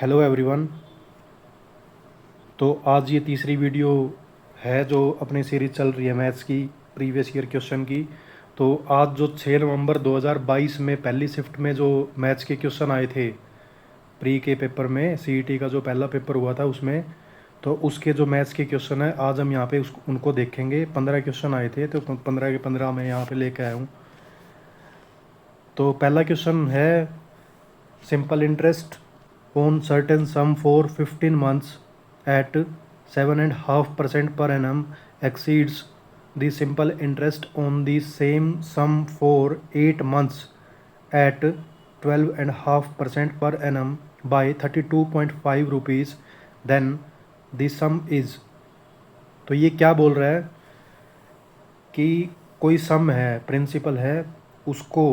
Hello everyone. तो आज ये तीसरी वीडियो है जो अपनी सीरीज चल रही है मैथ्स की प्रीवियस ईयर क्वेश्चन की। तो आज जो 6 नवंबर 2022 में पहली शिफ्ट में जो मैथ्स के क्वेश्चन आए थे प्री के पेपर में, सीईटी का जो पहला पेपर हुआ था उसमें, तो उसके जो मैथ्स के क्वेश्चन है आज हम यहाँ पे उनको देखेंगे। 15 क्वेश्चन आए थे, तो 15 के 15 मैं यहाँ पे लेके आया हूँ। तो पहला क्वेश्चन है simple interest on certain sum for 15 months at 7.5% per annum exceeds the simple interest on the same sum for 8 months at 12.5% per annum by 32.5 rupees, then the sum is। तो ये क्या बोल रहा है कि कोई सम है, प्रिंसिपल है, उसको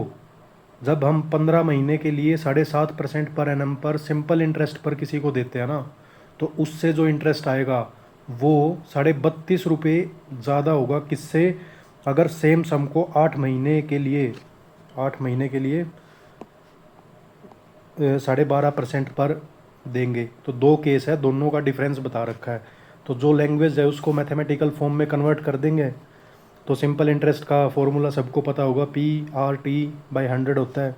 जब हम 15 महीने के लिए 7.5% पर एनम पर सिंपल इंटरेस्ट पर किसी को देते हैं ना, तो उससे जो इंटरेस्ट आएगा वो 32.5 रुपये ज़्यादा होगा। किससे? अगर सेम सम को 8 महीने के लिए 12.5% पर देंगे। तो दो केस है, दोनों का डिफरेंस बता रखा है। तो जो लैंग्वेज है उसको मैथमेटिकल फॉर्म में कन्वर्ट कर देंगे। तो सिंपल इंटरेस्ट का फॉर्मूला सबको पता होगा, P/T/100 होता है।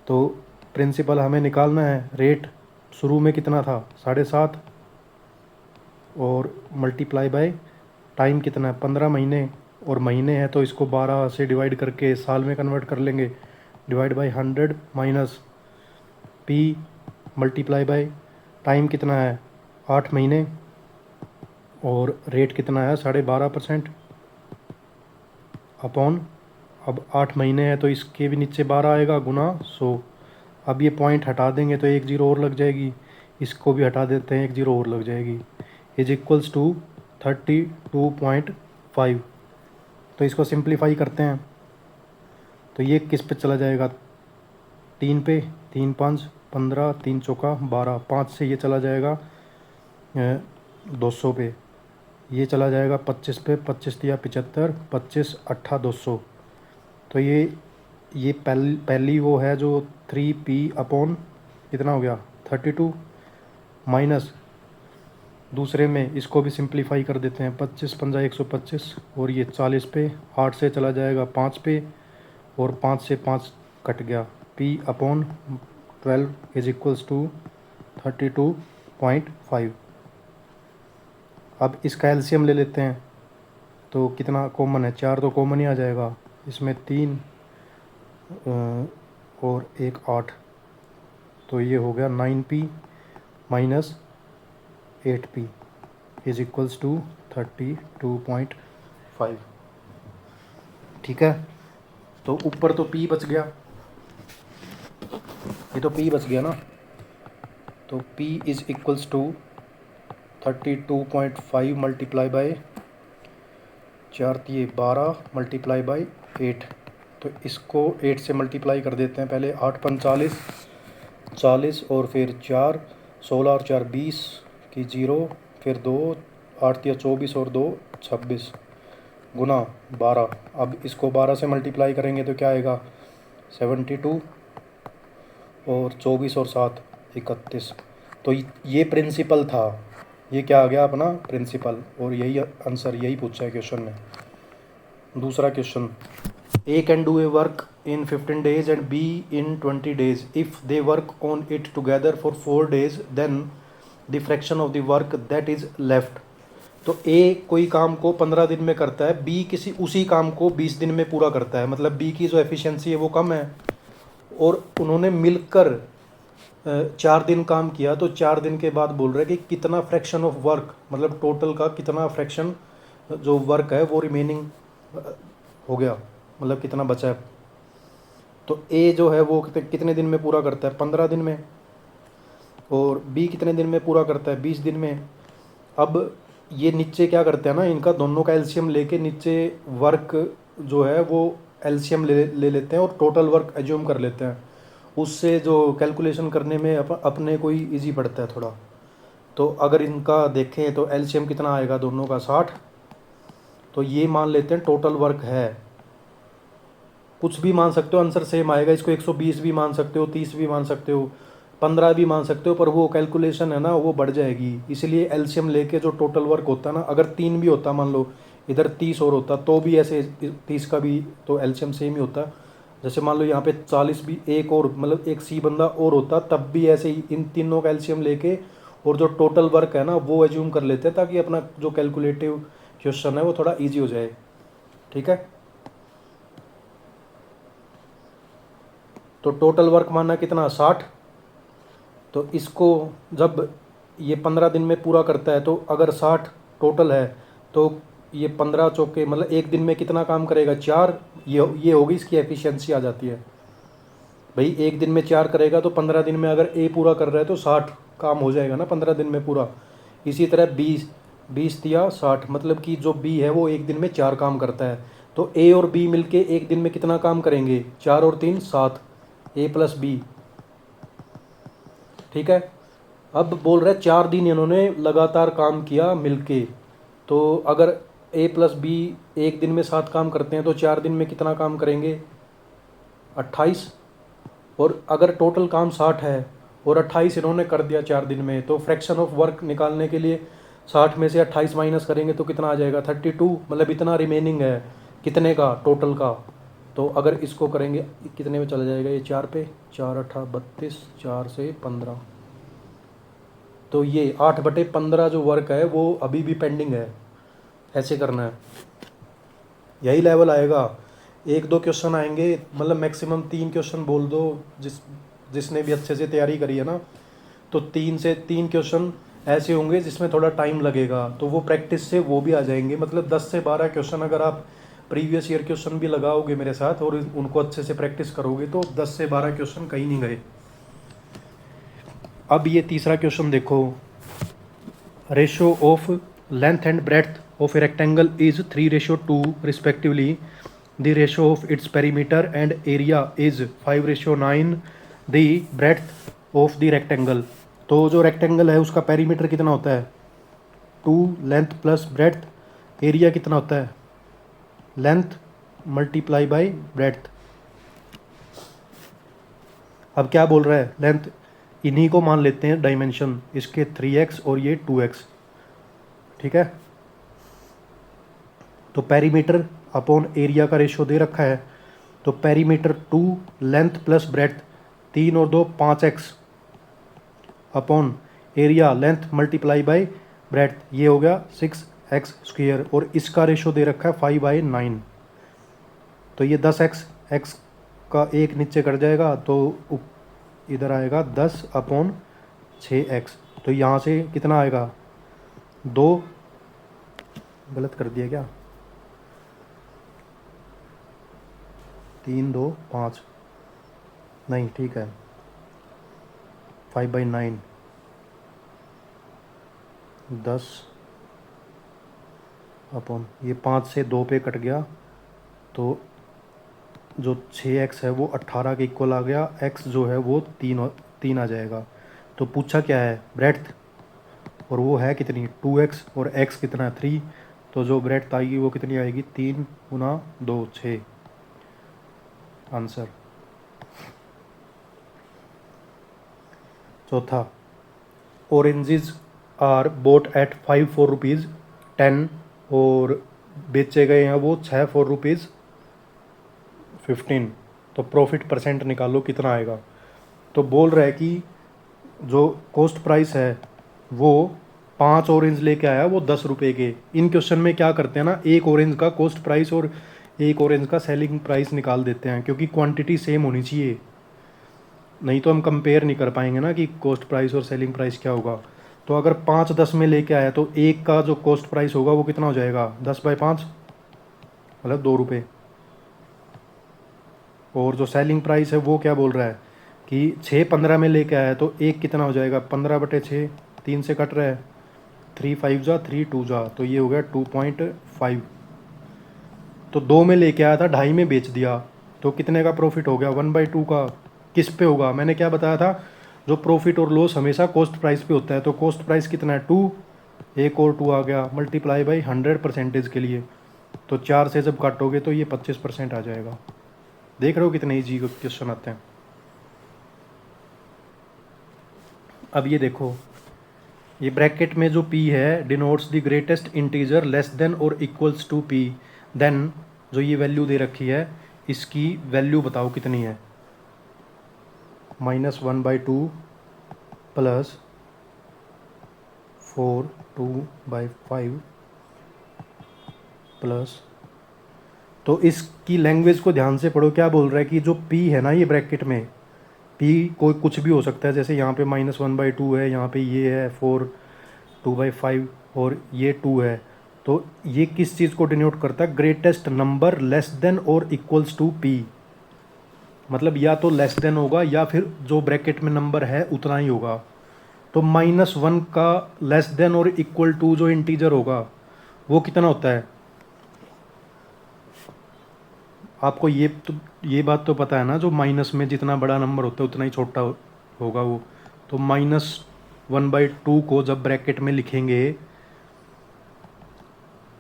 तो प्रिंसिपल हमें निकालना है। रेट शुरू में कितना था? 7.5, और मल्टीप्लाई बाय टाइम कितना है? 15 महीने, और महीने हैं तो इसको 12 से डिवाइड करके साल में कन्वर्ट कर लेंगे। Divide by 100 minus P multiply by time कितना है? 8 महीने, और रेट कितना है? 12.5% अपॉन, अब 8 महीने हैं तो इसके भी नीचे 12 आएगा, गुना 100। अब ये पॉइंट हटा देंगे तो एक जीरो और लग जाएगी, इसको भी हटा देते हैं, एक जीरो और लग जाएगी, इज इक्वल्स टू 32.5। तो इसको सिंप्लीफाई करते हैं तो ये किस पे चला जाएगा? 3 पे, 3 5 15, 3 चौका 12, 5 से ये चला जाएगा 200 पे, ये चला जाएगा 25 पे, 25 दिया 75, 25 अट्ठा 200। तो ये पहली वो है जो 3P अपॉन कितना हो गया? 32, माइनस दूसरे में इसको भी सिंप्लीफाई कर देते हैं। 25 पंजा 125, और ये 40 पे, 8 से चला जाएगा 5 पे, और 5 से 5 कट गया। P upon 12 is equals to 32.5। अब इसका एलसीएम ले लेते हैं तो कितना कॉमन है? 4 तो कॉमन ही आ जाएगा, इसमें 3 और 1 8, तो ये हो गया 9P minus 8P is equals to 32.5। ठीक है, तो ऊपर तो P बच गया, ये तो P बच गया ना। तो P is equals to 32.5 multiply by 4 दिए 12 मल्टीप्लाई बाय 8। तो इसको 8 से मल्टीप्लाई कर देते हैं पहले। 8 5 40, 40 और फिर 4, 16 और 4 20 की 0, फिर 2, 8 या 24 और 2 26, गुना 12। अब इसको 12 से मल्टीप्लाई करेंगे तो क्या आएगा? 72, और 24 और 7 31। तो ये प्रिंसिपल था, ये क्या आ गया अपना? प्रिंसिपल। और यही आंसर, यही पूछा है क्वेश्चन ने। दूसरा question, A can do a work in 15 days and B in 20 days. If they work on it together for 4 days, then the fraction of the work that is left। तो A कोई काम को 15 दिन में करता है, B किसी उसी काम को 20 दिन में पूरा करता है। मतलब B की जो एफिशिएंसी है वो कम है, और उन्होंने मिलकर 4 दिन काम किया। तो 4 दिन के बाद बोल रहे हैं कि कितना फ्रैक्शन ऑफ वर्क, मतलब टोटल का कितना फ्रैक्शन जो वर्क है वो रिमेनिंग हो गया, मतलब कितना बचा है। तो ए जो है वो कितने दिन में पूरा करता है? 15 दिन में। और बी कितने दिन में पूरा करता है? 20 दिन में। अब ये नीचे क्या करते हैं ना, इनका दोनों का एलसीएम लेके नीचे वर्क जो है वो एलसीएम ले लेते हैं और टोटल वर्क एज्यूम कर लेते हैं। उससे जो कैलकुलेशन करने में अपने को ही ईजी पड़ता है थोड़ा। तो अगर इनका देखें तो एलसीएम कितना आएगा दोनों का? 60। तो ये मान लेते हैं टोटल वर्क है, कुछ भी मान सकते हो, आंसर सेम आएगा। इसको 120 भी मान सकते हो, 30 भी मान सकते हो, 15 भी मान सकते हो, पर वो कैलकुलेशन है ना वो बढ़ जाएगी। इसलिए एलसीएम लेके जो टोटल वर्क होता है ना, अगर 3 भी होता मान लो, इधर 30 और होता तो भी ऐसे 30 का भी तो एलसीएम सेम ही होता। जैसे मान लो यहाँ पे 40 भी एक और मतलब एक सी बंदा और होता, तब भी ऐसे ही इन तीनों का एलसीएम लेके और जो टोटल वर्क है ना वो एज्यूम कर लेते हैं, ताकि अपना जो कैलकुलेटिव क्वेश्चन है वो थोड़ा ईजी हो जाए। ठीक है, तो टोटल वर्क मानना कितना 60। तो इसको जब ये 15 दिन में पूरा करता है, तो अगर 60 टोटल है तो ये 15 चौके मतलब एक दिन में कितना काम करेगा 4। ये होगी इसकी एफिशिएंसी आ जाती है। भाई एक दिन में 4 करेगा तो 15 दिन में अगर ए पूरा कर रहा है तो 60 काम हो जाएगा ना 15 दिन में पूरा। इसी तरह 20 दिया 60, मतलब कि जो बी है वो एक दिन में 4 काम करता है। तो ए और बी मिलके एक दिन में कितना काम करेंगे, 4 और 3 7, ए प्लस बी। ठीक है, अब बोल रहा है 4 दिन इन्होंने लगातार काम किया मिलके। तो अगर ए प्लस बी एक दिन में 7 काम करते हैं तो 4 दिन में कितना काम करेंगे 28। और अगर टोटल काम 60 है और 28 इन्होंने कर दिया 4 दिन में, तो फ्रैक्शन ऑफ वर्क निकालने के लिए 60 में से 28 माइनस करेंगे तो कितना आ जाएगा 32, मतलब इतना रिमेनिंग है कितने का टोटल का। तो अगर इसको करेंगे कितने में चला जाएगा ये 4 पे 4 8 32, 4 से 15, तो ये 8/15 जो वर्क है वो अभी भी पेंडिंग है। ऐसे करना है, यही लेवल आएगा। एक दो क्वेश्चन आएंगे, मतलब मैक्सिमम 3 क्वेश्चन बोल दो, जिसने भी अच्छे से तैयारी करी है ना, तो 3 क्वेश्चन ऐसे होंगे जिसमें थोड़ा टाइम लगेगा, तो वो प्रैक्टिस से वो भी आ जाएंगे। मतलब 10 से 12 क्वेश्चन अगर आप प्रीवियस ईयर क्वेश्चन भी लगाओगे मेरे साथ और उनको अच्छे से प्रैक्टिस करोगे तो 10 से 12 क्वेश्चन कहीं नहीं गए। अब ये तीसरा क्वेश्चन देखो, ratio of length and breadth of a rectangle is 3:2 respectively. The ratio of its perimeter and area is 5:9. The breadth of the rectangle, तो जो रेक्टेंगल है उसका पेरीमीटर कितना होता है 2 लेंथ प्लस ब्रेड्थ, एरिया कितना होता है लेंथ मल्टीप्लाई बाई ब्रेड्थ। अब क्या बोल रहा है, लेंथ इन्हीं को मान लेते हैं डायमेंशन, इसके 3x और ये 2x। ठीक है, तो पेरीमीटर अपॉन एरिया का रेशो दे रखा है, तो पेरीमीटर 2 लेंथ प्लस ब्रेड्थ 3 और 2 5x upon area length multiply by breadth, ये हो गया 6x स्क्वायर, और इसका रेशो दे रखा है 5/9। तो ये 10x, x का एक नीचे कट जाएगा तो इधर आएगा 10 अपॉन 6x। तो यहाँ से कितना आएगा 2, गलत कर दिया क्या, 3 2 5, नहीं ठीक है 5/9, 10 अपॉन ये 5 से 2 पे कट गया, तो जो 6x है वो 18 के इक्वल आ गया, x जो है वो 3 आ जाएगा। तो पूछा क्या है ब्रेड्थ, और वो है कितनी 2x, और x कितना है 3, तो जो ब्रेड्थ आएगी वो कितनी आएगी 3 गुना 2 6। आंसर। चौथा, oranges are bought at 5 4 rupees 10 और बेचे गए हैं वो 6 4 रुपीज़ 15, तो प्रॉफिट परसेंट निकालो कितना आएगा। तो बोल रहा है कि जो कॉस्ट प्राइस है वो 5 ऑरेंज लेके आया वो 10 रुपये के। इन क्वेश्चन में क्या करते हैं ना, एक ऑरेंज का कॉस्ट प्राइस और एक ऑरेंज का सेलिंग प्राइस निकाल देते हैं, क्योंकि क्वांटिटी सेम होनी चाहिए, नहीं तो हम कंपेयर नहीं कर पाएंगे ना कि कॉस्ट प्राइस और सेलिंग प्राइस क्या होगा। तो अगर 5 10 में लेके आया तो एक का जो कॉस्ट प्राइस होगा वो कितना हो जाएगा 10/5, मतलब 2 रुपये। और जो सेलिंग प्राइस है वो क्या बोल रहा है कि 6 15 में लेके आया तो एक कितना हो जाएगा 15/6, 3 से कट रहा है 3 5 जा 3 2 जा, तो ये हो गया 2.5। तो 2 में लेके आया था 2.5 में बेच दिया, तो कितने का प्रॉफिट हो गया 1/2 का। किस पे होगा, मैंने क्या बताया था, जो प्रॉफिट और लॉस हमेशा कॉस्ट प्राइस पे होता है। तो कॉस्ट प्राइस कितना है 2, एक और 2 आ गया मल्टीप्लाई बाई 100% के लिए, तो 4 से जब काटोगे तो ये 25% आ जाएगा। देख रहे हो कितने ईजी क्वेश्चन आते हैं। अब ये देखो, ये ब्रैकेट में जो p है denotes the greatest integer less than और इक्वल्स टू p, देन जो ये वैल्यू दे रखी है इसकी वैल्यू बताओ कितनी है। -1/2 प्लस 4/2 प्लस, तो इसकी लैंग्वेज को ध्यान से पढ़ो। क्या बोल रहा है कि जो p है ना ये ब्रैकेट में, p कोई कुछ भी हो सकता है, जैसे यहाँ पे -1/2 है, यहाँ पे ये है 4/2 और ये 2 है, तो ये किस चीज़ को डिनोट करता है, ग्रेटेस्ट नंबर लेस देन और इक्वल्स टू p। मतलब या तो लेस देन होगा या फिर जो ब्रैकेट में नंबर है उतना ही होगा। तो -1 का लेस देन और इक्वल टू जो इंटीजर होगा वो कितना होता है, आपको ये बात तो पता है ना, जो माइनस में जितना बड़ा नंबर होता है उतना ही छोटा होगा वो। तो -1/2 को जब ब्रैकेट में लिखेंगे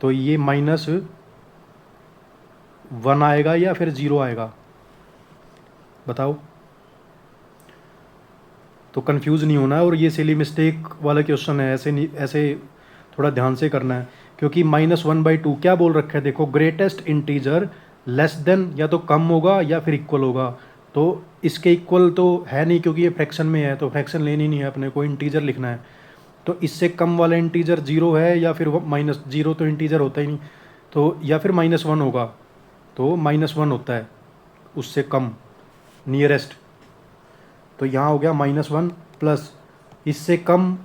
तो ये -1 आएगा या फिर 0 आएगा, बताओ। तो कंफ्यूज नहीं होना है, और ये सिली मिस्टेक वाला क्वेश्चन है, ऐसे नहीं, ऐसे थोड़ा ध्यान से करना है, क्योंकि -1/2 क्या बोल रखा है, देखो ग्रेटेस्ट इंटीजर लेस देन, या तो कम होगा या फिर इक्वल होगा। तो इसके इक्वल तो है नहीं क्योंकि ये फ्रैक्शन में है, तो फ्रैक्शन लेनी नहीं है अपने को, इंटीजर लिखना है। तो इससे कम वाला इंटीजर 0 है या फिर -0, तो इंटीजर होता ही नहीं, तो या फिर -1 होगा, तो -1 होता है उससे कम नियरेस्ट। तो यहाँ हो गया -1 प्लस इससे कम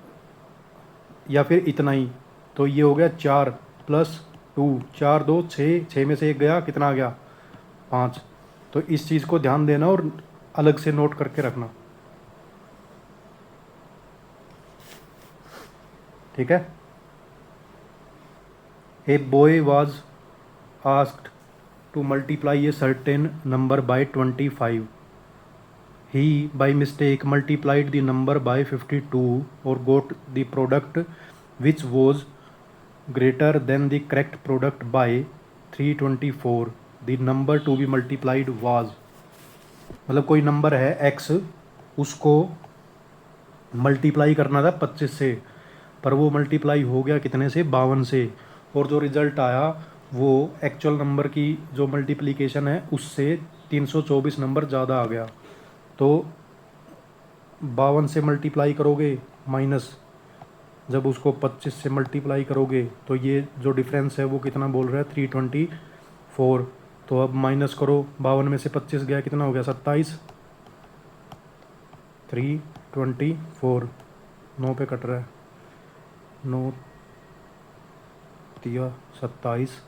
या फिर इतना ही, तो ये हो गया 4 + 2, 4 2 6, 6 में से 1 गया, कितना आ गया 5। तो इस चीज़ को ध्यान देना और अलग से नोट करके रखना, ठीक है। A boy was asked to multiply a certain number by 25। He by mistake multiplied the number by 52 or got the product which was greater than the correct product by 324. The number to be multiplied was, मतलब कोई number है x, उसको multiply करना था 25 से, पर वो multiply हो गया कितने से, 52 से, और जो रिज़ल्ट आया वो एक्चुअल नंबर की जो मल्टीप्लिकेशन है उससे 324 नंबर ज़्यादा आ गया। तो 52 से मल्टीप्लाई करोगे माइनस, जब उसको 25 से मल्टीप्लाई करोगे तो ये जो डिफरेंस है वो कितना बोल रहा है, 324। तो अब माइनस करो, 52 में से 25 गया, कितना हो गया 27, 324, 9 पे कट रहा है, 9 तिया 27,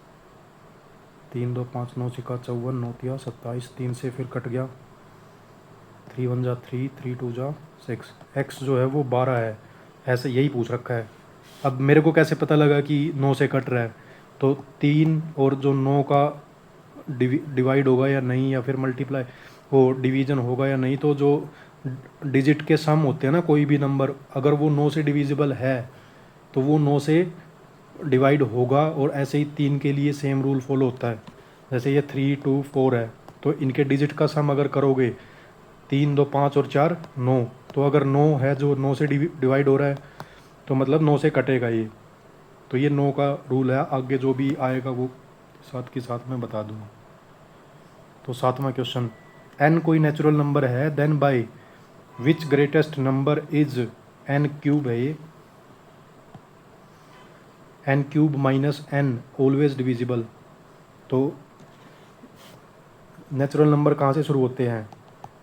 3 2 5 9 6 54, 9 तिया 27, 3 से फिर कट गया, 3 1 जा 3, 3 2 जा 6, एक्स जो है वो 12 है, ऐसे यही पूछ रखा है। अब मेरे को कैसे पता लगा कि 9 से कट रहा है, तो 3 और जो 9 का डिवाइड होगा या नहीं, या फिर मल्टीप्लाई वो डिवीज़न होगा या नहीं, तो जो डिजिट के सम होते हैं ना कोई भी नंबर, अगर वो 9 से डिविजिबल है तो वो 9 से डिवाइड होगा, और ऐसे ही 3 के लिए सेम रूल फॉलो होता है। जैसे ये 3 2 4 है, तो इनके डिजिट का सम अगर करोगे 3 2 5 और 4 9, तो अगर 9 है जो 9 से डिवाइड हो रहा है तो मतलब 9 से कटेगा ये। तो ये 9 का रूल है, आगे जो भी आएगा वो साथ के साथ मैं बता दूँगा। तो 7वां क्वेश्चन, n कोई नेचुरल नंबर है, then by which greatest number is n³ है ये, n³ minus n always divisible. तो नेचुरल नंबर कहाँ से शुरू होते हैं,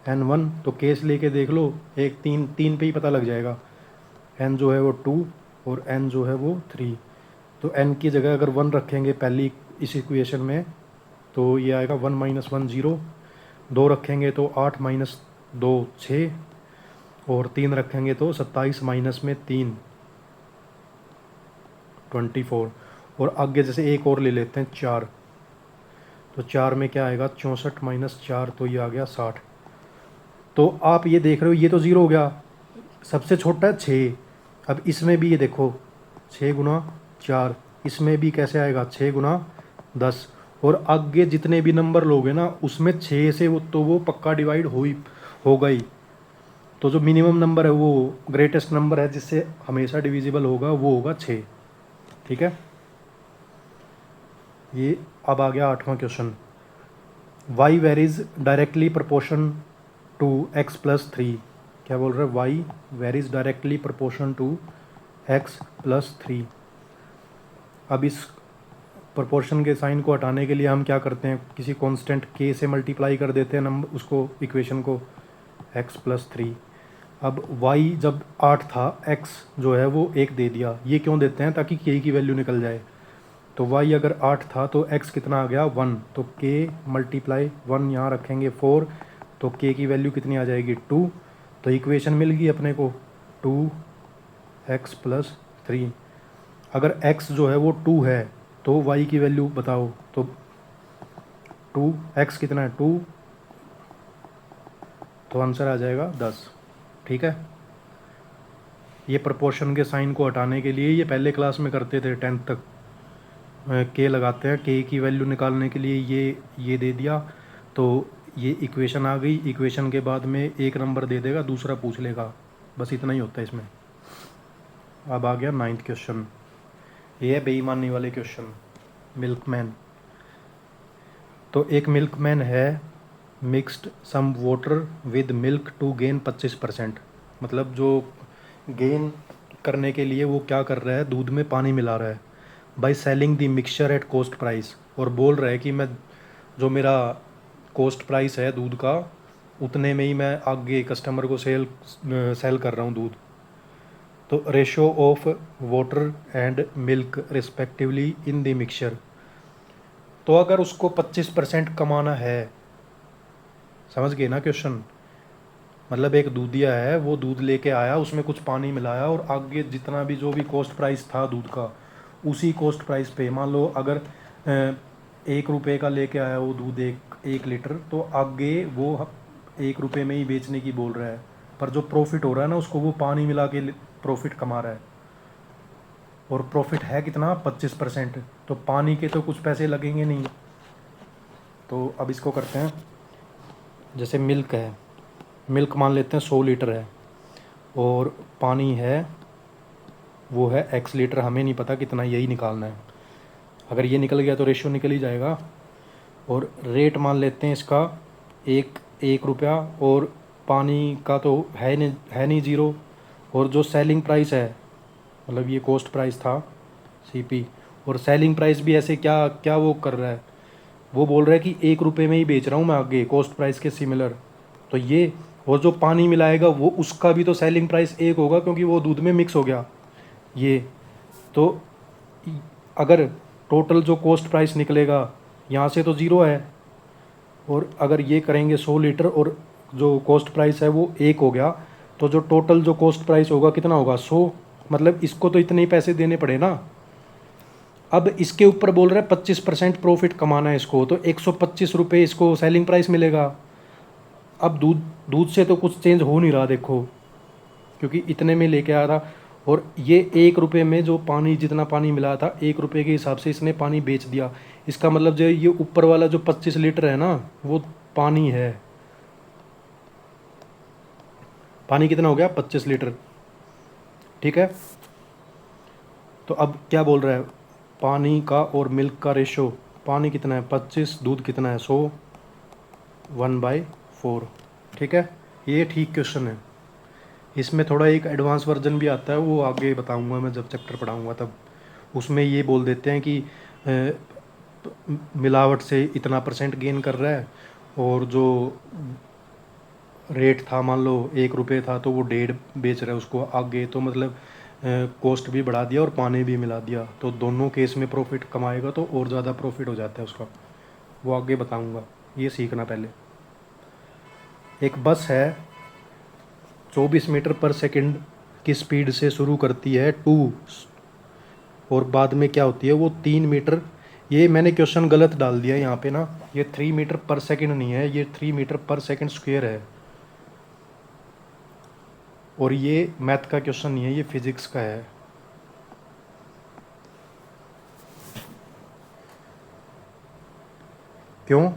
n1, तो केस लेके देख लो, एक 3 पे ही पता लग जाएगा, n जो है वो 2 और n जो है वो 3। तो n की जगह अगर 1 रखेंगे पहली इस इक्वेशन में तो ये आएगा 1 - 1 0, 2 रखेंगे तो 8 - 2 6, और 3 रखेंगे तो 27 माइनस में 3 24, और आगे जैसे एक और ले लेते हैं 4, तो 4 में क्या आएगा 64 - 4, तो ये आ गया 60। तो आप ये देख रहे हो ये तो 0 हो गया, सबसे छोटा है 6। अब इसमें भी ये देखो 6 × 4, इसमें भी कैसे आएगा 6 × 10, और आगे जितने भी नंबर लोगे ना उसमें 6 से वो तो वो पक्का डिवाइड होगा ही। तो जो मिनिमम नंबर है वो ग्रेटेस्ट नंबर है जिससे हमेशा डिविजिबल होगा, वो होगा 6। ठीक है, ये अब आ गया 8वां question. Y varies directly proportion to X plus three. क्या बोल रहे हैं? Y varies directly proportion to X plus three. अब इस प्रोपोर्शन के साइन को हटाने के लिए हम क्या करते हैं, किसी कांस्टेंट के से मल्टीप्लाई कर देते हैं नंबर उसको, इक्वेशन को, एक्स प्लस थ्री। अब y जब 8 था, x जो है वो 1 दे दिया। ये क्यों देते हैं? ताकि k की वैल्यू निकल जाए। तो y अगर 8 था तो x कितना आ गया? 1। तो k मल्टीप्लाई 1 यहाँ रखेंगे 4, तो k की वैल्यू कितनी आ जाएगी? 2। तो इक्वेशन मिल गई अपने को 2x प्लस 3। अगर x जो है वो 2 है तो y की वैल्यू बताओ। तो 2x कितना है? 2, तो आंसर आ जाएगा 10। ठीक है, ये प्रोपोर्शन के साइन को हटाने के लिए, ये पहले क्लास में करते थे 10th तक, के लगाते हैं, के की वैल्यू निकालने के लिए ये दे दिया तो ये इक्वेशन आ गई। इक्वेशन के बाद में एक नंबर दे देगा, दूसरा पूछ लेगा, बस इतना ही होता है इसमें। अब आ गया 9th क्वेश्चन। ये है बेईमानी वाले क्वेश्चन, मिल्कमैन। तो एक मिल्कमैन है, mixed some water with milk to gain 25%। मतलब जो गेन करने के लिए वो क्या कर रहा है, दूध में पानी मिला रहा है। By selling the mixture at cost price, और बोल रहा है कि मैं जो मेरा कॉस्ट प्राइस है दूध का, उतने में ही मैं आगे कस्टमर को सेल कर रहा हूँ दूध। तो ratio of water and milk respectively in the mixture. तो अगर उसको 25% कमाना है, समझ गए ना क्वेश्चन? मतलब एक दूधिया है, वो दूध लेके आया, उसमें कुछ पानी मिलाया, और आगे जितना भी जो भी कॉस्ट प्राइस था दूध का, उसी कॉस्ट प्राइस पे, मान लो अगर 1 रुपये का लेके आया वो दूध, एक लीटर, तो आगे वो 1 रुपये में ही बेचने की बोल रहा है। पर जो प्रॉफिट हो रहा है ना, उसको वो पानी मिला के प्रॉफिट कमा रहा है, और प्रॉफिट है कितना? 25%। तो पानी के तो कुछ पैसे लगेंगे नहीं। तो अब इसको करते हैं, जैसे मिल्क है, मिल्क मान लेते हैं 100 लीटर है, और पानी है वो है x लीटर, हमें नहीं पता कितना, यही निकालना है। अगर ये निकल गया तो रेशियो निकल ही जाएगा। और रेट मान लेते हैं इसका 1 रुपया, और पानी का तो है नहीं 0। और जो सेलिंग प्राइस है, मतलब ये कॉस्ट प्राइस था CP, और सेलिंग प्राइस भी ऐसे क्या क्या वो कर रहा है, वो बोल रहा है कि 1 रुपये में ही बेच रहा हूँ मैं आगे, कॉस्ट प्राइस के सिमिलर। तो ये, और जो पानी मिलाएगा वो, उसका भी तो सेलिंग प्राइस 1 होगा, क्योंकि वो दूध में मिक्स हो गया ये। तो अगर टोटल जो कॉस्ट प्राइस निकलेगा, यहाँ से तो 0 है, और अगर ये करेंगे 100 लीटर और जो कॉस्ट प्राइस है वो 1 हो गया, तो जो टोटल जो कॉस्ट प्राइस होगा कितना होगा? 100। मतलब इसको तो इतने ही पैसे देने पड़े ना। अब इसके ऊपर बोल रहा है 25% प्रॉफिट कमाना है इसको, तो 125 रुपये इसको सेलिंग प्राइस मिलेगा। अब दूध से तो कुछ चेंज हो नहीं रहा देखो, क्योंकि इतने में लेके आ रहा, और ये 1 रुपये में जो पानी, जितना पानी मिला था 1 रुपये के हिसाब से इसने पानी बेच दिया। इसका मतलब जो ये ऊपर वाला जो 25 लीटर है ना, वो पानी है। पानी कितना हो गया? 25 लीटर। ठीक है, तो अब क्या बोल रहा है, पानी का और मिल्क का रेशो, पानी कितना है 25, दूध कितना है 100, 1/4। ठीक है, ये ठीक क्वेश्चन है। इसमें थोड़ा एक एडवांस वर्जन भी आता है, वो आगे बताऊंगा मैं जब चैप्टर पढ़ाऊंगा तब। उसमें ये बोल देते हैं कि मिलावट से इतना % गेन कर रहा है, और जो रेट था, मान लो 1 रुपये था, तो वो 1.5 बेच रहा है उसको आगे, तो मतलब कॉस्ट भी बढ़ा दिया और पानी भी मिला दिया, तो दोनों केस में प्रॉफिट कमाएगा तो और ज़्यादा प्रॉफिट हो जाता है उसका। वो आगे बताऊंगा, ये सीखना पहले। एक बस है, 24 मीटर पर सेकंड की स्पीड से शुरू करती है 2, और बाद में क्या होती है वो 3 मीटर। ये मैंने क्वेश्चन गलत डाल दिया यहाँ पे ना, ये 3 मीटर पर सेकंड नहीं है, ये 3 मीटर पर सेकंड स्क्वायर है। और ये मैथ का क्वेश्चन नहीं है, ये फिजिक्स का है। क्यों?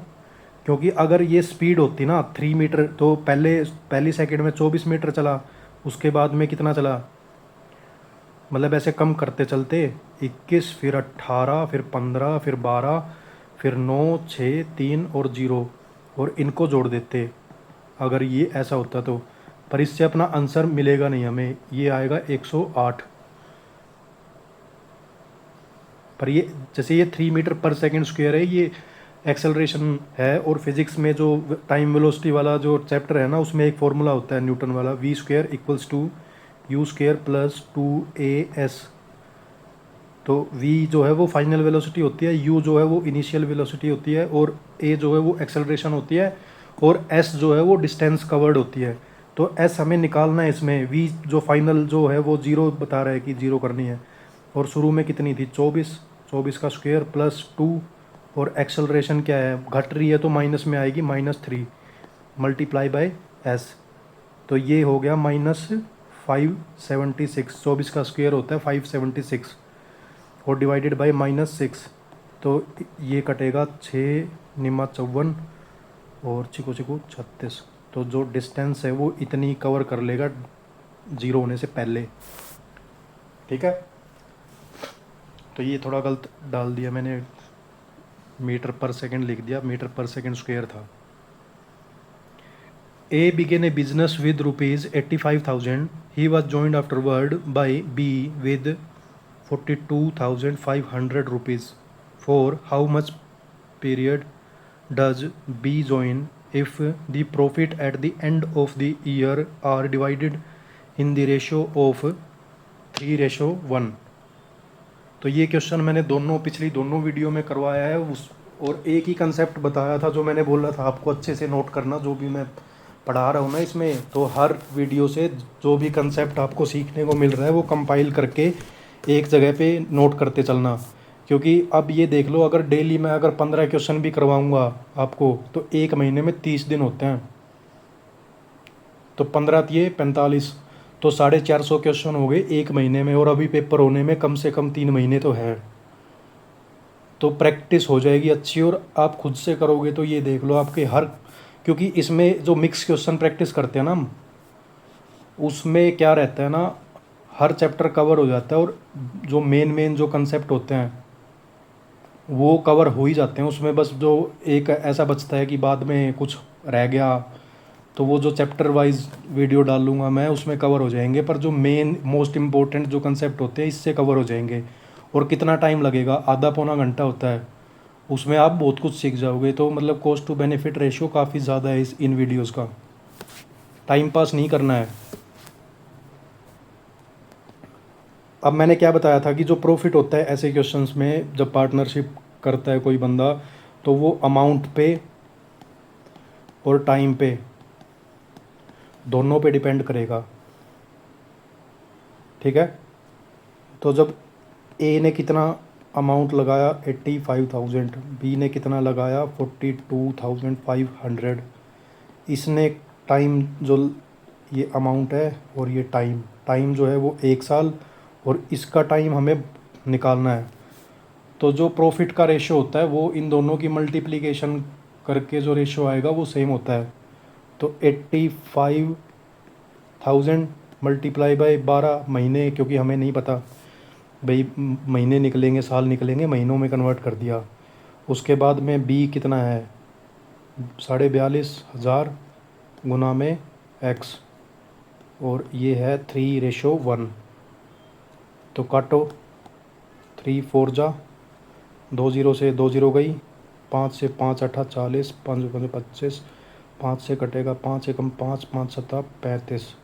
क्योंकि अगर ये स्पीड होती ना 3 मीटर, तो पहली सेकंड में 24 मीटर चला, उसके बाद में कितना चला, मतलब ऐसे कम करते चलते 21, फिर 18, फिर 15, फिर 12, फिर 9, 6, 3 और 0, और इनको जोड़ देते अगर ये ऐसा होता तो। पर इससे अपना आंसर मिलेगा नहीं हमें, ये आएगा 108। पर ये जैसे ये 3 मीटर पर सेकेंड स्क्वायर है, ये एक्सेलरेशन है। और फिजिक्स में जो टाइम वेलोसिटी वाला जो चैप्टर है ना, उसमें एक फॉर्मूला होता है न्यूटन वाला, v² equals to u² plus 2as। तो v जो है वो फाइनल वेलोसिटी होती है, u जो है वो इनिशियल वेलोसिटी होती है, और a जो है वो एक्सेलरेशन होती है, और s जो है वो डिस्टेंस कवर्ड होती है। तो s हमें निकालना है इसमें, v जो फाइनल जो है वो 0 बता रहा है कि 0 करनी है, और शुरू में कितनी थी 24, 24 का स्क्वायर प्लस 2, और एक्सेलरेशन क्या है, घट रही है तो माइनस में आएगी -3 मल्टीप्लाई बाय s। तो ये हो गया -576, 24 का स्क्वायर होता है 576, और डिवाइडेड बाय -6, तो ये कटेगा 6 निमा 54 और चिको चिको 36। तो जो डिस्टेंस है वो इतनी कवर कर लेगा 0 होने से पहले। ठीक है, तो ये थोड़ा गलत डाल दिया मैंने, मीटर पर सेकंड लिख दिया, मीटर पर सेकंड स्क्वायर था। A began a business with rupees 85,000. He was joined afterward by B with 42,500 rupees. For how much period does B join if the profit at the end of the year are divided in the ratio of 3:1? तो ये question मैंने पिछली दोनों video में करवाया है, उस और एक ही कंसेप्ट बताया था जो मैंने बोला था आपको अच्छे से नोट करना, जो भी मैं पढ़ा रहा हूँ ना इसमें, तो हर वीडियो से जो भी कंसेप्ट आपको सीखने को मिल रहा है वो कंपाइल करके एक जगह पे नोट करते चलना। क्योंकि अब ये देख लो, अगर डेली मैं अगर 15 क्वेश्चन भी करवाऊँगा आपको, तो एक महीने में 30 दिन होते हैं, तो 15 दिए 45, तो 450 क्वेश्चन हो गए एक महीने में, और अभी पेपर होने में कम से कम 3 महीने तो है। तो प्रैक्टिस हो जाएगी अच्छी, और आप खुद से करोगे तो ये देख लो आपके हर, क्योंकि इसमें जो मिक्स क्वेश्चन प्रैक्टिस करते हैं ना हम, उसमें क्या रहता है ना, हर चैप्टर कवर हो जाता है, और जो मेन जो कंसेप्ट होते हैं वो कवर हो ही जाते हैं उसमें। बस जो एक ऐसा बचता है कि बाद में कुछ रह गया, तो वो जो चैप्टर वाइज वीडियो डाल लूँगा मैं, उसमें कवर हो जाएंगे। पर जो मेन मोस्ट इम्पोर्टेंट जो कंसेप्ट होते हैं इससे कवर हो जाएंगे। और कितना टाइम लगेगा, आधा पौना घंटा होता है, उसमें आप बहुत कुछ सीख जाओगे। तो मतलब कॉस्ट टू बेनिफिट रेशियो काफ़ी ज़्यादा है इन वीडियोज़ का, टाइम पास नहीं करना है। अब मैंने क्या बताया था कि जो प्रॉफिट होता है ऐसे क्वेश्चंस में, जब पार्टनरशिप करता है कोई बंदा, तो वो अमाउंट पे और टाइम पे दोनों पे डिपेंड करेगा। ठीक है, तो जब ए ने कितना अमाउंट लगाया 85,000, बी ने कितना लगाया 42,500, इसने टाइम जो ये अमाउंट है और ये टाइम जो है वो 1 साल, और इसका टाइम हमें निकालना है। तो जो प्रॉफिट का रेशो होता है वो इन दोनों की मल्टीप्लिकेशन करके जो रेशो आएगा वो सेम होता है। तो 85,000 मल्टीप्लाई बाय 12 महीने, क्योंकि हमें नहीं पता भाई महीने निकलेंगे साल निकलेंगे, महीनों में कन्वर्ट कर दिया। उसके बाद में बी कितना है 42,500 गुना में x, और ये है 3:1। तो काटो, 3 4 जा, 2 0 से 2 0 गई, 5 से 5 8 40, 5 5 25, 5 से कटेगा 5 एकम 5, 5 7 35,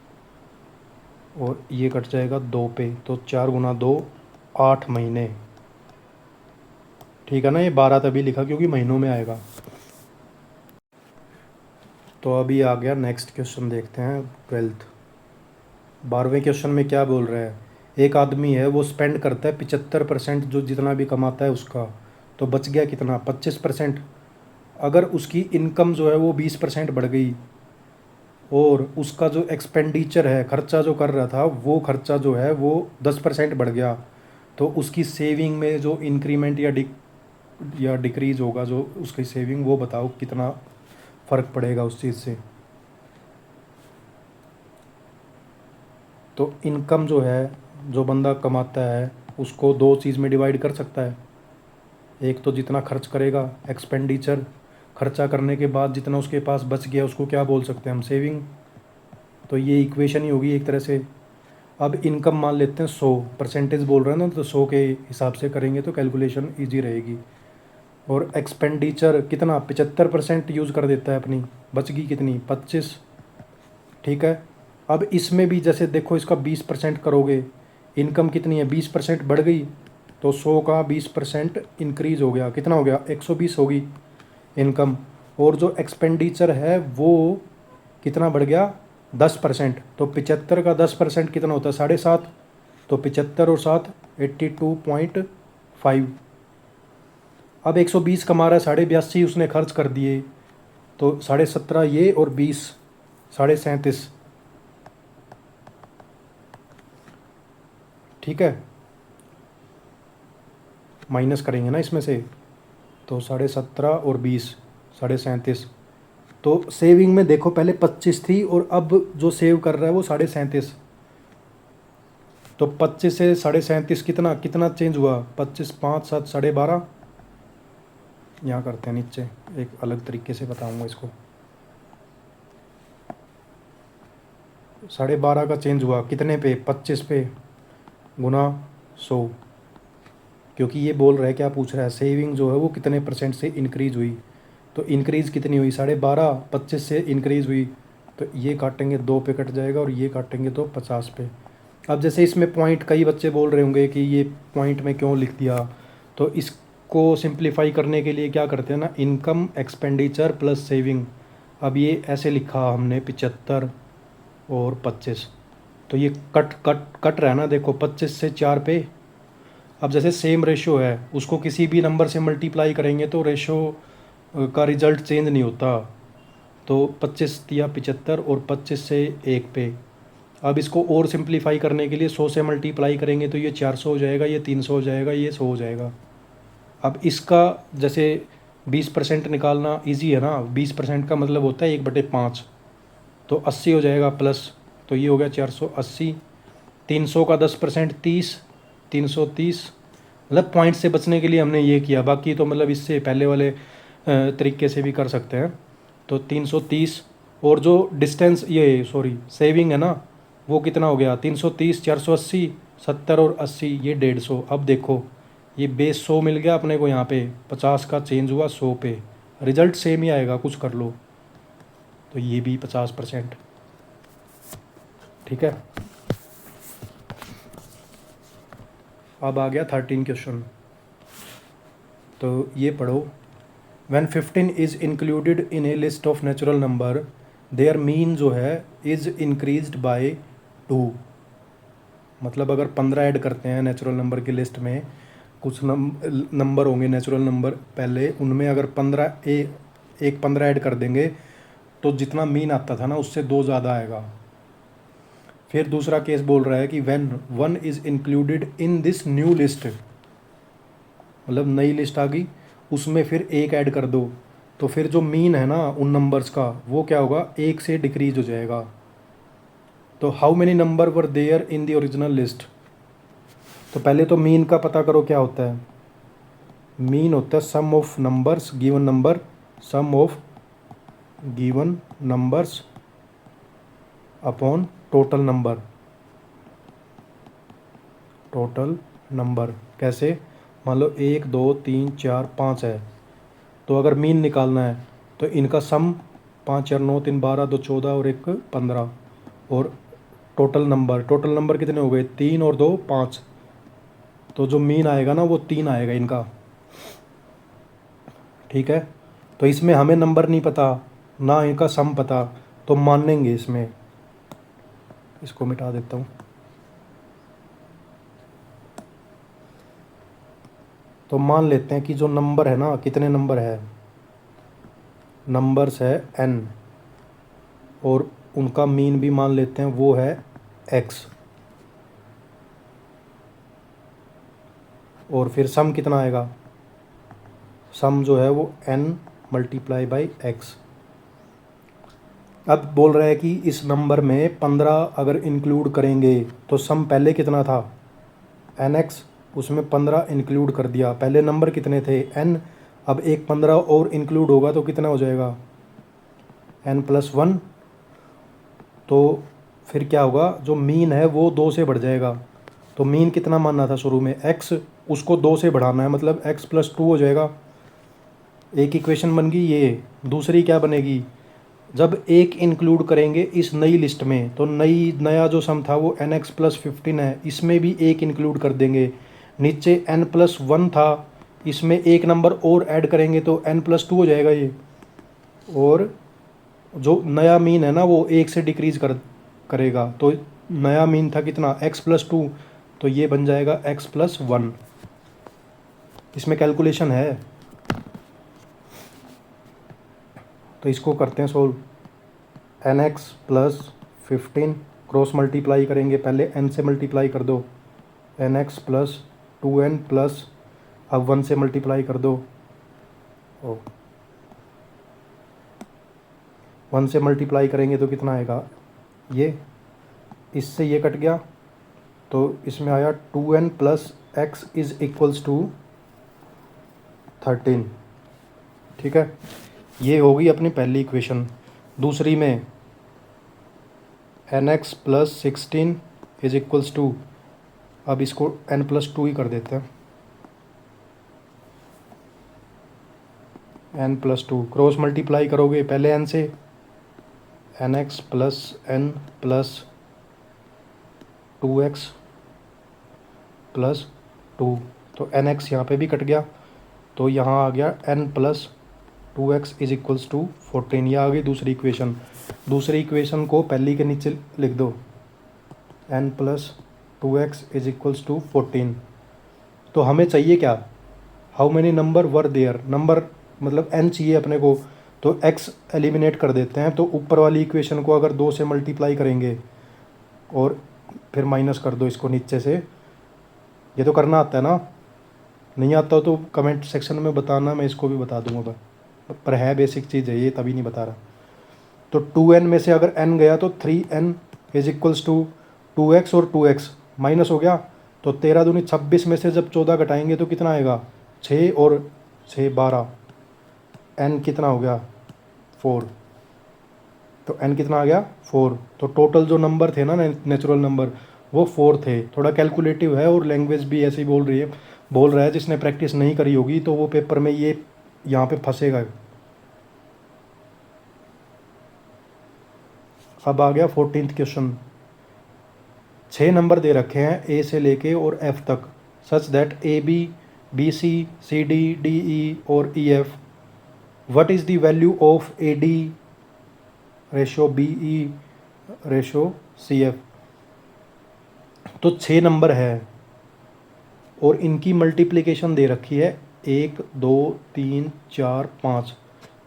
और ये कट जाएगा 2 पे, तो 4 गुना 2 8 महीने। ठीक है ना, ये 12 तभी लिखा क्योंकि महीनों में आएगा। तो अभी आ गया नेक्स्ट क्वेश्चन, देखते हैं 12th। 12वें क्वेश्चन में क्या बोल रहा है, एक आदमी है वो स्पेंड करता है 75% जो जितना भी कमाता है उसका, तो बच गया कितना 25%। अगर उसकी इनकम जो है वो 20% बढ़ गई, और उसका जो एक्सपेंडिचर है, खर्चा जो कर रहा था, वो खर्चा जो है वो 10% बढ़ गया, तो उसकी सेविंग में जो इंक्रीमेंट या या डिक्रीज होगा जो उसकी सेविंग, वो बताओ कितना फ़र्क पड़ेगा उस चीज़ से। तो इनकम जो है, जो बंदा कमाता है उसको दो चीज़ में डिवाइड कर सकता है। एक तो जितना खर्च करेगा, एक्सपेंडिचर, खर्चा करने के बाद जितना उसके पास बच गया उसको क्या बोल सकते हैं हम, सेविंग। तो ये इक्वेशन ही होगी एक तरह से। अब इनकम मान लेते हैं 100, परसेंटेज बोल रहे हैं ना, तो 100 के हिसाब से करेंगे तो कैलकुलेशन ईजी रहेगी। और एक्सपेंडिचर कितना, 75% यूज़ कर देता है अपनी, बच गई कितनी, 25। ठीक है। अब इसमें भी जैसे देखो इसका 20% करोगे, इनकम कितनी है, 20% बढ़ गई, तो 100 का 20% इंक्रीज़ हो गया, कितना हो गया, 120 होगी इनकम। और जो एक्सपेंडिचर है वो कितना बढ़ गया, 10%। तो 75 का 10% कितना होता है, 7.5। तो 75 और 7, 82.5। अब 120 कमा रहा है, 82.5 उसने खर्च कर दिए, तो 17.5 ये और 20, 37.5। ठीक है, माइनस करेंगे ना इसमें से, तो 17.5 और 20, 37.5। तो सेविंग में देखो पहले 25 थी और अब जो सेव कर रहा है वो 37.5। तो 25 से 37.5 कितना कितना चेंज हुआ, 25, 5, 7, 12.5। यहाँ करते हैं नीचे, एक अलग तरीके से बताऊँगा इसको। 12.5 का चेंज हुआ कितने पे, 25 पे, गुना 100। क्योंकि ये बोल रहा है, क्या पूछ रहा है, सेविंग जो है वो कितने परसेंट से इंक्रीज़ हुई। तो इंक्रीज़ कितनी हुई, 12.5, 25 से इंक्रीज़ हुई, तो ये काटेंगे 2 पे कट जाएगा और ये काटेंगे तो 50 पे। अब जैसे इसमें पॉइंट, कई बच्चे बोल रहे होंगे कि ये पॉइंट में क्यों लिख दिया, तो इसको सिंप्लीफाई करने के लिए क्या करते हैं ना, इनकम, एक्सपेंडिचर प्लस सेविंग। अब ये ऐसे लिखा हमने 75 और 25, तो ये कट कट कट रहा है ना, देखो 25 से 4 पे। अब जैसे सेम रेशो है, उसको किसी भी नंबर से मल्टीप्लाई करेंगे तो रेशो का रिज़ल्ट चेंज नहीं होता। तो 25 दिया 75 और 25 से 1 पे। अब इसको और सिंप्लीफाई करने के लिए 100 से मल्टीप्लाई करेंगे तो ये 400 हो जाएगा, ये 300 हो जाएगा, ये 100 हो जाएगा। अब इसका जैसे 20% निकालना इजी है ना, 20% का मतलब होता है 1/5, तो 80 हो जाएगा प्लस, तो ये हो गया 480। 300 का 10% 30, 330। मतलब पॉइंट से बचने के लिए हमने ये किया, बाकी तो मतलब इससे पहले वाले तरीके से भी कर सकते हैं। तो 330, और जो डिस्टेंस, ये सॉरी सेविंग है ना, वो कितना हो गया, 330, 480, 70 और 80, ये 150। अब देखो ये बेस 100 मिल गया अपने को, यहाँ पे 50 का चेंज हुआ 100 पे, रिजल्ट सेम ही आएगा, कुछ कर लो। तो ये भी 50%। ठीक है। अब आ गया 13 क्वेश्चन, तो ये पढ़ो। When 15 is included in A list of natural number, there mean जो है इज़ इंक्रीज्ड बाय 2। मतलब अगर 15 ऐड करते हैं नेचुरल नंबर की लिस्ट में, कुछ नंबर होंगे नेचुरल नंबर पहले, उनमें अगर 15 एक 15 ऐड कर देंगे तो जितना मीन आता था ना उससे 2 ज़्यादा आएगा। फिर दूसरा केस बोल रहा है कि when 1 is included in this new list, मतलब नई लिस्ट आ गई, उसमें फिर एक ऐड कर दो, तो फिर जो मीन है ना उन नंबर्स का वो क्या होगा, 1 से डिक्रीज हो जाएगा। तो how many number were there in the original list. तो पहले तो मीन का पता करो क्या होता है। मीन होता है sum of numbers given number, sum of given numbers upon total number. Total number कैसे, मान लो 1, 2, 3, 4, 5 है, तो अगर मीन निकालना है तो इनका सम 5, 4, 9, 3, 12, 2, 14 और 1, 15। और टोटल नंबर कितने हो गए, 3 और 2, 5। तो जो मीन आएगा ना वो 3 आएगा इनका। ठीक है। तो इसमें हमें नंबर नहीं पता ना इनका सम पता, तो मानेंगे इसमें, इसको मिटा देता हूँ। तो मान लेते हैं कि जो नंबर है ना, कितने नंबर है, नंबर्स है n, और उनका मीन भी मान लेते हैं वो है x, और फिर सम कितना आएगा, सम जो है वो n मल्टीप्लाई बाई x। अब बोल रहा है कि इस नंबर में 15 अगर इंक्लूड करेंगे तो सम पहले कितना था nx, उसमें 15 इंक्लूड कर दिया। पहले नंबर कितने थे n, अब एक 15 और इंक्लूड होगा तो कितना हो जाएगा n+1। तो फिर क्या होगा, जो मीन है वो 2 से बढ़ जाएगा। तो मीन कितना मानना था शुरू में x, उसको 2 से बढ़ाना है, मतलब x+2 हो जाएगा। एक इक्वेशन बन गई ये। दूसरी क्या बनेगी, जब एक इंक्लूड करेंगे इस नई लिस्ट में तो नया जो सम था वो nx+15 है, इसमें भी एक इंक्लूड कर देंगे। नीचे n+1 था, इसमें एक नंबर और ऐड करेंगे तो n+2 हो जाएगा ये। और जो नया मीन है ना वो 1 से डिक्रीज करेगा। तो नया मीन था कितना x+2, तो ये बन जाएगा x+1। इसमें कैलकुलेशन है, तो इसको करते हैं सोल्व। nx+15 क्रॉस मल्टीप्लाई करेंगे, पहले n से मल्टीप्लाई कर दो, nx+2n प्लस अब 1 से मल्टीप्लाई कर दो, 1 से मल्टीप्लाई करेंगे तो कितना आएगा, ये इससे ये कट गया तो इसमें आया 2n plus x is equals to 13। ठीक है, ये होगी अपनी पहली इक्वेशन। दूसरी में nx+16 इज इक्वल्स टू, अब इसको n+2 ही कर देते हैं, n+2 क्रॉस मल्टीप्लाई करोगे पहले n से, nx+n+2x +2, तो nx यहाँ पे भी कट गया तो यहाँ आ गया n+2x इज इक्वल्स टू 14। यह आ गई दूसरी इक्वेशन। दूसरी इक्वेशन को पहली के नीचे लिख दो, n+2x इज इक्वल्स टू 14। तो हमें चाहिए क्या, how many number were there, number मतलब n चाहिए अपने को, तो x एलिमिनेट कर देते हैं। तो ऊपर वाली इक्वेशन को अगर 2 से मल्टीप्लाई करेंगे और फिर माइनस कर दो इसको नीचे से, ये तो करना आता है ना, नहीं आता हो तो कमेंट सेक्शन में बताना, मैं इसको भी बता दूंगा, पर है बेसिक चीज़ है ये, तभी नहीं बता रहा। तो 2n में से अगर n गया तो 3n is equals to 2x और 2x माइनस हो गया, तो 13 दूनी 26 में से जब 14 घटाएंगे तो कितना आएगा 6 और 6 12, n कितना हो गया 4। तो n कितना आ गया 4। तो टोटल जो नंबर थे ना नेचुरल नंबर वो 4 थे। थोड़ा कैलकुलेटिव है और लैंग्वेज भी ऐसी बोल रहा है, जिसने प्रैक्टिस नहीं करी होगी तो वो पेपर में ये यहाँ पे फंसेगा। अब आ गया 14th क्वेश्चन। 6 नंबर दे रखे हैं ए से लेके और एफ तक, such that A B B C C D D E और E F, what is the value of A D ratio B E ratio C F. तो 6 नंबर है और इनकी मल्टीप्लिकेशन दे रखी है 1 2 3 4 5।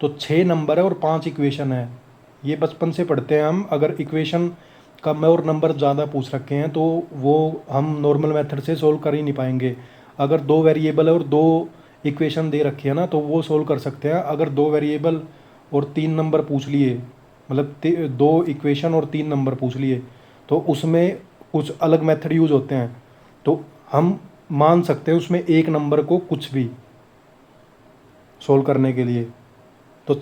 तो 6 नंबर है और 5 इक्वेशन है। ये बचपन से पढ़ते हैं हम, अगर इक्वेशन कम और नंबर ज़्यादा पूछ रखे हैं तो वो हम नॉर्मल मेथड से सोल्व कर ही नहीं पाएंगे। अगर 2 वेरिएबल है और 2 इक्वेशन दे रखी है ना तो वो सोल्व कर सकते हैं। अगर 2 वेरिएबल और 3 नंबर पूछ लिए, मतलब 2 इक्वेशन और 3 नंबर पूछ लिए, तो उसमें कुछ अलग मेथड यूज़ होते हैं। तो हम मान सकते हैं उसमें एक नंबर को कुछ भी सोल्व करने के लिए। तो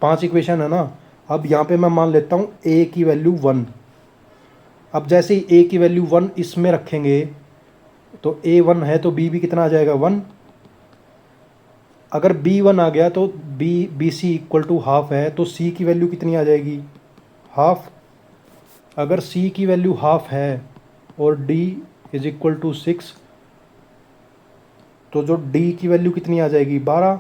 5 इक्वेशन है ना, अब यहाँ पे मैं मान लेता हूँ a की वैल्यू 1। अब जैसे ही a की वैल्यू 1 इसमें रखेंगे तो a 1 है तो b भी कितना आ जाएगा 1। अगर b 1 आ गया तो B C equal to half है, तो c की वैल्यू कितनी आ जाएगी हाफ। अगर c की वैल्यू हाफ है और d इज इक्वल टू 6, तो जो d की वैल्यू कितनी आ जाएगी 12।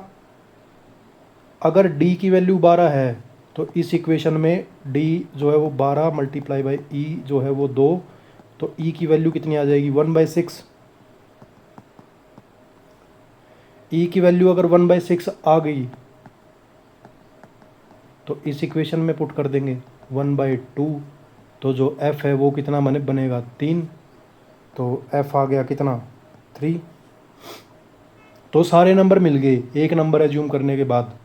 अगर d की वैल्यू 12 है तो इस इक्वेशन में d जो है वो 12 मल्टीप्लाई बाई e जो है वो 2, तो e की वैल्यू कितनी आ जाएगी 1/6। e की वैल्यू अगर 1/6 आ गई तो इस इक्वेशन में पुट कर देंगे 1/2, तो जो f है वो कितना बनेगा 3। तो f आ गया कितना 3। तो सारे नंबर मिल गए, एक नंबर एज्यूम करने के बाद।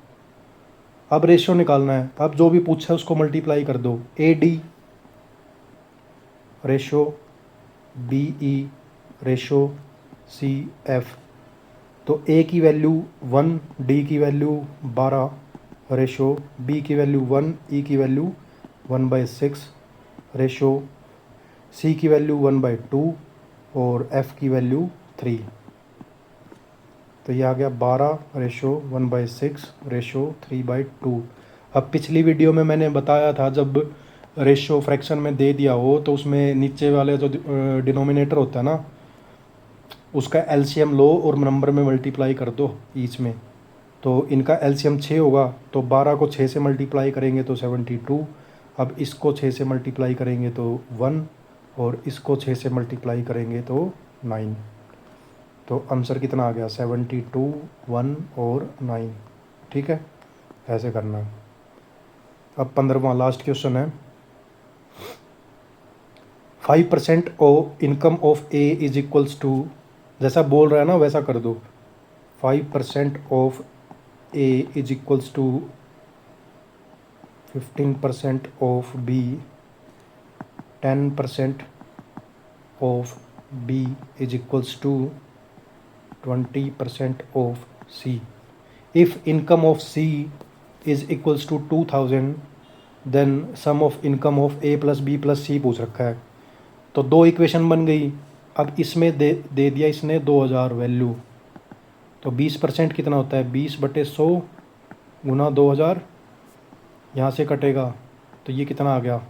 अब रेशियो निकालना है, अब जो भी पूछा है उसको मल्टीप्लाई कर दो। A D ratio B E ratio C F. तो ए की वैल्यू 1, डी की वैल्यू 12 रेशो बी की वैल्यू 1, ई की वैल्यू 1/6 रेशो सी की वैल्यू 1/2 और एफ की वैल्यू 3। तो ये आ गया 12 रेशो 1/6 रेशो 3/2। अब पिछली वीडियो में मैंने बताया था जब रेशो फ्रैक्शन में दे दिया हो तो उसमें नीचे वाले जो डिनोमिनेटर होता है ना, उसका एलसीएम लो और नंबर में मल्टीप्लाई कर दो ईच में। तो इनका एलसीएम 6 होगा, तो 12 को 6 से मल्टीप्लाई करेंगे तो 72। अब इसको 6 से मल्टीप्लाई करेंगे तो 1 और इसको 6 से मल्टीप्लाई करेंगे तो 9। तो आंसर कितना आ गया 72, 1 और 9। ठीक है, ऐसे करना है। अब 15वां लास्ट क्वेश्चन है। 5% of income of A is equals to, जैसा बोल रहा है ना वैसा कर दो। 5% of A is equals to 15% of B, 10% of B is equals to 20% of C. If income of C is equals to 2000 then sum of income of A plus B plus C पूछ रखा है। तो दो equation बन गई। अब इसमें दे दिया इसने 2000 वैल्यू। तो 20% कितना होता है 20/100 गुना 2000, यहाँ से कटेगा तो ये कितना आ गया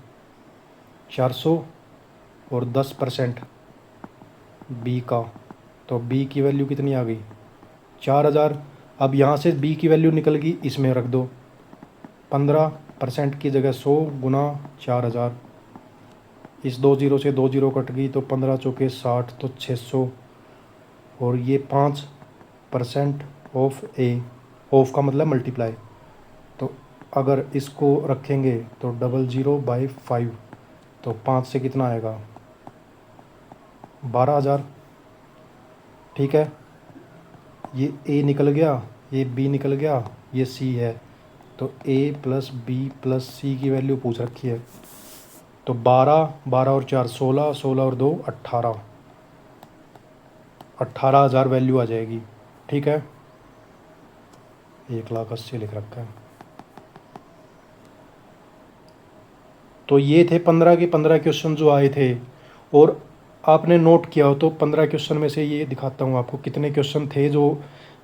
400 और 10% बी का, तो बी की वैल्यू कितनी आ गई 4000। अब यहाँ से बी की वैल्यू निकल गई, इसमें रख दो 15% की जगह 100 गुना 4000। इस 2 0 से 2 0 कट गई तो 15 चौके 60 तो 600 और ये 5% ऑफ ए, ऑफ का मतलब मल्टीप्लाई। तो अगर इसको रखेंगे तो 00/5, तो 5 से कितना आएगा 12000। ठीक है, ये ए निकल गया, ये बी निकल गया, ये सी है। तो ए प्लस बी प्लस सी की वैल्यू पूछ रखी है। तो 12, 12 और 4 16, 16 और 2 18, 18,000 वैल्यू आ जाएगी। ठीक है, 1,80,000 लिख रखा है। तो ये थे 15 के 15 क्वेश्चन जो आए थे। और आपने नोट किया हो तो 15 क्वेश्चन में से ये दिखाता हूँ आपको कितने क्वेश्चन थे जो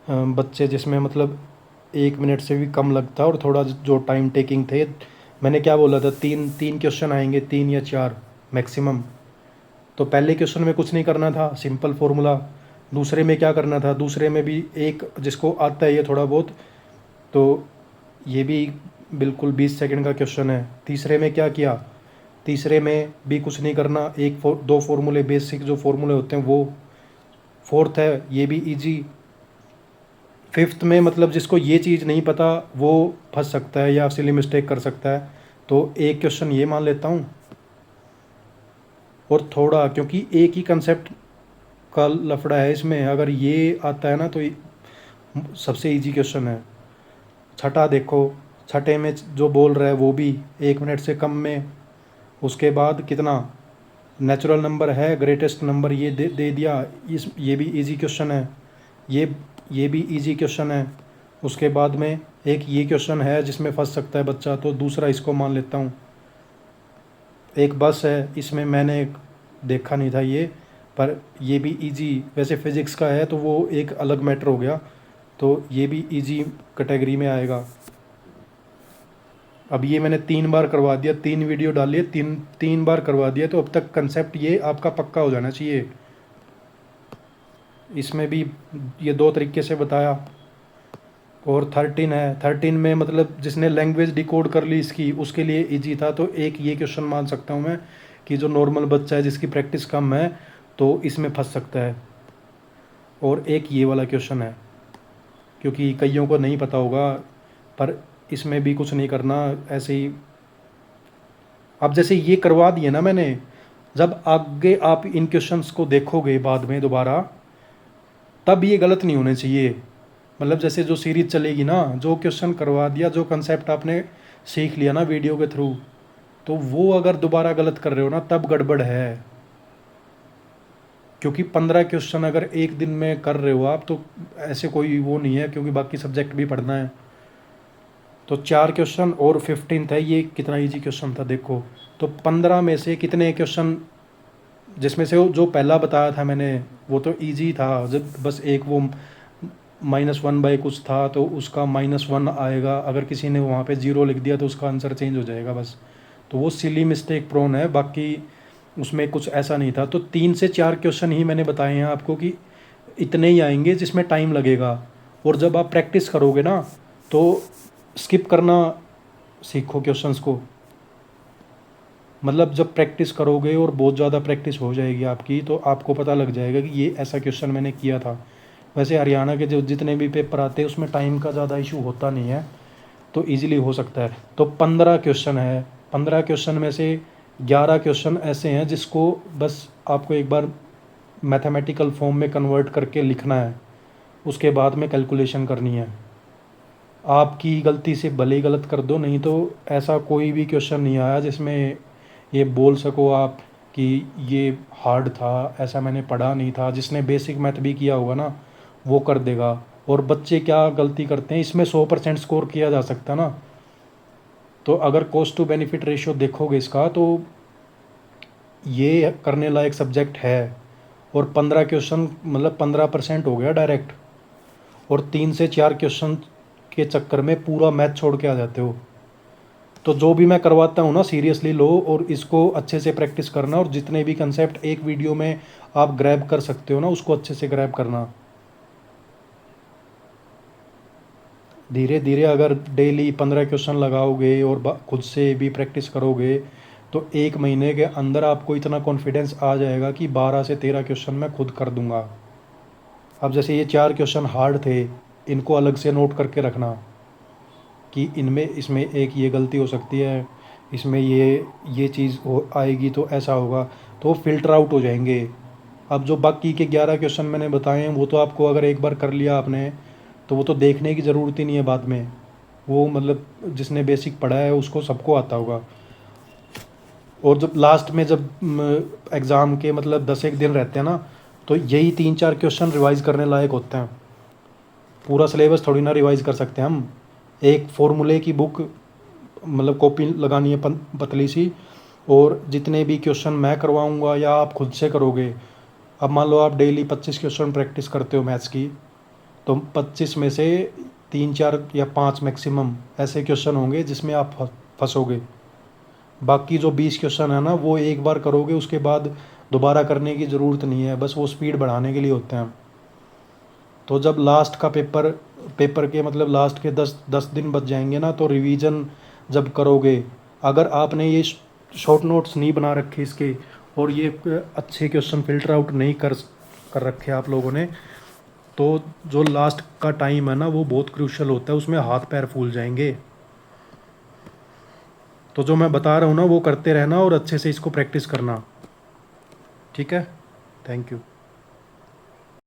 बच्चे, जिसमें मतलब 1 मिनट से भी कम लगता और थोड़ा जो टाइम टेकिंग थे। मैंने क्या बोला था, 3 क्वेश्चन आएंगे, 3 या 4 मैक्सिमम। तो पहले क्वेश्चन में कुछ नहीं करना था, सिंपल फार्मूला। दूसरे में क्या करना था, दूसरे में भी एक जिसको आता है ये थोड़ा बहुत, तो ये भी बिल्कुल 20 सेकंड का क्वेश्चन है। तीसरे में क्या किया, तीसरे में भी कुछ नहीं करना, 2 फार्मूले बेसिक जो फार्मूले होते हैं वो। फोर्थ है ये भी इजी। फिफ्थ में मतलब जिसको ये चीज़ नहीं पता वो फंस सकता है या सिली मिस्टेक कर सकता है। तो एक क्वेश्चन ये मान लेता हूँ और थोड़ा, क्योंकि एक ही कंसेप्ट का लफड़ा है इसमें, अगर ये आता है ना तो सबसे इजी क्वेश्चन है। छठा देखो, छठे में जो बोल रहा है वो भी 1 मिनट से कम में। उसके बाद कितना नेचुरल नंबर है, ग्रेटेस्ट नंबर ये दे दिया, ये भी इजी क्वेश्चन है। ये भी इजी क्वेश्चन है। उसके बाद में एक ये क्वेश्चन है जिसमें फंस सकता है बच्चा, तो दूसरा इसको मान लेता हूँ। एक बस है, इसमें मैंने देखा नहीं था ये, पर ये भी इजी। वैसे फिज़िक्स का है तो वो एक अलग मैटर हो गया, तो ये भी इजी कैटेगरी में आएगा। अब ये मैंने 3 बार करवा दिया, 3 वीडियो डाली है, 3 बार करवा दिया, तो अब तक कंसेप्ट ये आपका पक्का हो जाना चाहिए। इसमें भी ये 2 तरीके से बताया। और 13 है, 13 में मतलब जिसने लैंग्वेज डिकोड कर ली इसकी, उसके लिए इजी था। तो एक ये क्वेश्चन मान सकता हूँ मैं कि जो नॉर्मल बच्चा है जिसकी प्रैक्टिस कम है तो इसमें फंस सकता है। और एक ये वाला क्वेश्चन है, क्योंकि कईयों को नहीं पता होगा, पर इसमें भी कुछ नहीं करना, ऐसे ही। अब जैसे ये करवा दिए ना मैंने, जब आगे आप इन क्वेश्चंस को देखोगे बाद में दोबारा, तब ये गलत नहीं होने चाहिए। मतलब जैसे जो सीरीज चलेगी ना, जो क्वेश्चन करवा दिया, जो कंसेप्ट आपने सीख लिया ना वीडियो के थ्रू, तो वो अगर दोबारा गलत कर रहे हो ना, तब गड़बड़ है। क्योंकि 15 क्वेश्चन अगर एक दिन में कर रहे हो आप, तो ऐसे कोई वो नहीं है, क्योंकि बाकी सब्जेक्ट भी पढ़ना है। तो 4 क्वेश्चन और 15 है, ये कितना इजी क्वेश्चन था देखो। तो 15 में से कितने क्वेश्चन, जिसमें से जो पहला बताया था मैंने वो तो इजी था, जब बस एक वो -1 कुछ था, तो उसका -1 आएगा। अगर किसी ने वहाँ पे 0 लिख दिया तो उसका आंसर चेंज हो जाएगा बस। तो वो सिली मिस्टेक प्रोन है, बाकी उसमें कुछ ऐसा नहीं था। तो 3 से 4 क्वेश्चन ही मैंने बताए हैं आपको कि इतने ही आएंगे जिसमें टाइम लगेगा। और जब आप प्रैक्टिस करोगे ना, तो स्किप करना सीखो क्वेश्चंस को। मतलब जब प्रैक्टिस करोगे और बहुत ज़्यादा प्रैक्टिस हो जाएगी आपकी, तो आपको पता लग जाएगा कि ये ऐसा क्वेश्चन मैंने किया था। वैसे हरियाणा के जो जितने भी पेपर आते हैं उसमें टाइम का ज़्यादा इशू होता नहीं है, तो इजीली हो सकता है। तो 15 क्वेश्चन है, 15 क्वेश्चन में से 11 क्वेश्चन ऐसे हैं जिसको बस आपको एक बार मैथमेटिकल फॉर्म में कन्वर्ट करके लिखना है, उसके बाद में कैलकुलेशन करनी है। आपकी गलती से भले ही गलत कर दो, नहीं तो ऐसा कोई भी क्वेश्चन नहीं आया जिसमें ये बोल सको आप कि ये हार्ड था, ऐसा मैंने पढ़ा नहीं था। जिसने बेसिक मैथ भी किया होगा ना, वो कर देगा। और बच्चे क्या गलती करते हैं, इसमें 100% स्कोर किया जा सकता ना। तो अगर कॉस्ट टू बेनिफिट रेशियो देखोगे इसका, तो ये करने लायक सब्जेक्ट है। और 15 क्वेश्चन मतलब 15% हो गया डायरेक्ट। और 3 से 4 क्वेश्चन के चक्कर में पूरा मैथ छोड़ के आ जाते हो। तो जो भी मैं करवाता हूँ ना, सीरियसली लो और इसको अच्छे से प्रैक्टिस करना। और जितने भी कंसेप्ट एक वीडियो में आप ग्रैब कर सकते हो ना, उसको अच्छे से ग्रैब करना। धीरे धीरे अगर डेली 15 क्वेश्चन लगाओगे और खुद से भी प्रैक्टिस करोगे, तो 1 महीने के अंदर आपको इतना कॉन्फिडेंस आ जाएगा कि 12 से 13 क्वेश्चन मैं खुद कर दूंगा। अब जैसे ये 4 क्वेश्चन हार्ड थे, इनको अलग से नोट करके रखना कि इनमें इसमें एक ये गलती हो सकती है, इसमें ये चीज़ हो आएगी तो ऐसा होगा, तो फ़िल्टर आउट हो जाएंगे। अब जो बाकी के 11 क्वेश्चन मैंने बताए हैं, वो तो आपको अगर एक बार कर लिया आपने, तो वो तो देखने की ज़रूरत ही नहीं है बाद में। वो मतलब जिसने बेसिक पढ़ा है उसको सबको आता होगा। और जब लास्ट में जब एग्ज़ाम के मतलब 10 एक दिन रहते हैं ना, तो यही 3-4 क्वेश्चन रिवाइज़ करने लायक होते हैं। पूरा सिलेबस थोड़ी ना रिवाइज़ कर सकते हैं हम। एक फॉर्मूले की बुक मतलब कॉपी लगानी है पतली सी, और जितने भी क्वेश्चन मैं करवाऊंगा या आप खुद से करोगे। अब मान लो आप डेली 25 क्वेश्चन प्रैक्टिस करते हो मैथ्स की, तो 25 में से 3-4 या 5 मैक्सिमम ऐसे क्वेश्चन होंगे जिसमें आप फंसोगे। बाकी जो 20 क्वेश्चन है ना, वो एक बार करोगे, उसके बाद दोबारा करने की ज़रूरत नहीं है, बस वो स्पीड बढ़ाने के लिए होते हैं। तो जब लास्ट का पेपर के मतलब लास्ट के 10 दिन बच जाएंगे ना, तो रिवीजन जब करोगे, अगर आपने ये शॉर्ट नोट्स नहीं बना रखे इसके, और ये अच्छे क्वेश्चन फिल्टर आउट नहीं कर रखे आप लोगों ने, तो जो लास्ट का टाइम है ना, वो बहुत क्रूशियल होता है, उसमें हाथ पैर फूल जाएंगे। तो जो मैं बता रहा हूँ ना, वो करते रहना और अच्छे से इसको प्रैक्टिस करना। ठीक है, थैंक यू।